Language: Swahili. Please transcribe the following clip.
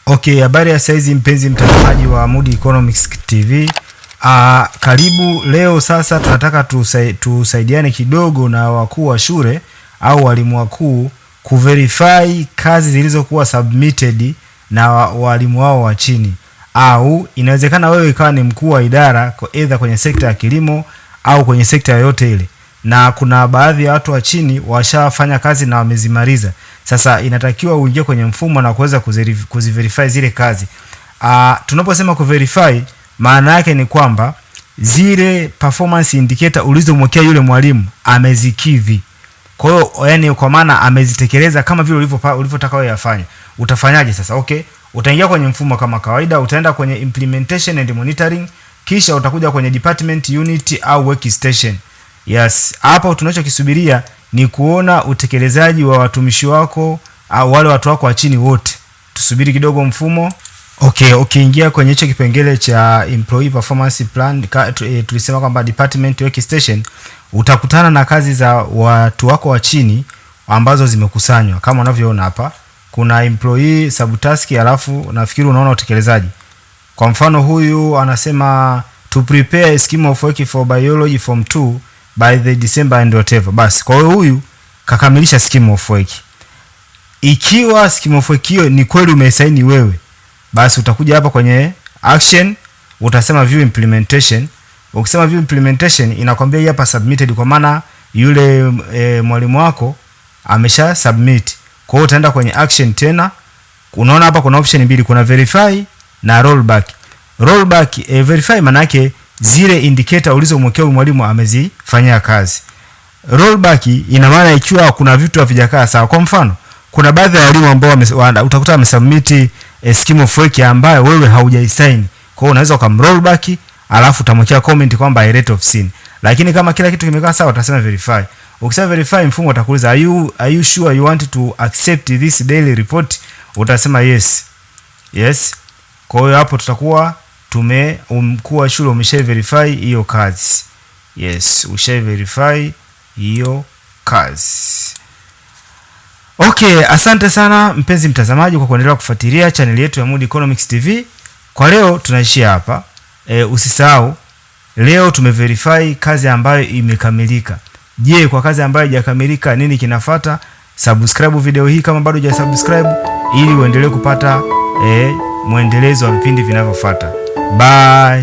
Okay, habari ya saizi mpenzi mtazamaji wa Mood Economics TV. Karibu. Leo sasa tunataka tusaidiane kidogo na wakuu wa shule au walimu wakuu kuverify kazi zilizokuwa submitted na walimu wao wa chini. Au inawezekana wewe ikawa ni mkuu wa idara either kwenye sekta ya kilimo au kwenye sekta yoyote ile, na kuna baadhi ya watu wa chini washafanya kazi na wamezimaliza. Sasa inatakiwa uingie kwenye mfumo na kuweza kuziverify zile kazi. Tunaposema kuverify, maana yake ni kwamba zile performance indicator ulizomwekea yule mwalimu amezikidhi. Kwa hiyo yani kwa maana amezitekeleza kama vile ulivyotaka wewe afanye. Utafanyaje sasa? Okay, utaingia kwenye mfumo kama kawaida, utaenda kwenye implementation and monitoring, kisha utakuja kwenye department unit au workstation. Yes, hapo tunachokisubiria ni kuona utekelezaji wa watumishi wako au wale watu wako wa chini wote. Tusubiri kidogo mfumo. Okay, ukiingia kwenye hicho kipengele cha employee performance plan, tulisema kwamba department workstation, utakutana na kazi za watu wako wa chini ambazo zimekusanywa kama unavyoona hapa. Kuna employee subtask, alafu nafikiri unaona utekelezaji. Kwa mfano huyu anasema to prepare a scheme of work for biology form 2 by the December and whatever. Basi kwa hiyo huyu kakamilisha scheme of work. Ikiwa scheme of work hiyo ni kweli umesaini wewe, basi utakuja hapa kwenye action, utasema view implementation. Ukisema view implementation, inakwambia hii hapa submitted, kwa maana yule mwalimu wako amesha submit. Kwa hiyo utaenda kwenye action tena. Unaona hapa kuna option mbili, kuna verify na rollback. Rollback, verify maana yake zile indicator ulizomwekea mwalimu amezifanyia kazi. Rollback ina maana ikiwa kuna vitu havijakaa sawa. Kwa mfano, kuna baadhi ya walimu ambao utakuta wamesubmit scheme of work ambayo wewe haujaisign. Kwa hiyo unaweza ukamrollback, alafu utamwekea comment kwamba I rate of sin. Lakini kama kila kitu kimekaa sawa, utasema verify. Ukisema verify, mfumo utakuuliza are you sure you want to accept this daily report? Utasema yes. Yes. Kwa hiyo hapo tutakuwa mkuu wa shule umesha verify hiyo kazi. Yes, usha verify hiyo kazi. Okay, asante sana mpenzi mtazamaji kwa kuendelea kufuatilia channel yetu ya Mood Economics TV. Kwa leo tunaishia hapa. Usisahau leo tumeverify kazi ambayo imekamilika. Je, kwa kazi ambayo haijakamilika nini kinafuata? Subscribe video hii kama bado hujasubscribe ili uendelee kupata muendelezo wa vipindi vinavyofuata. Bye.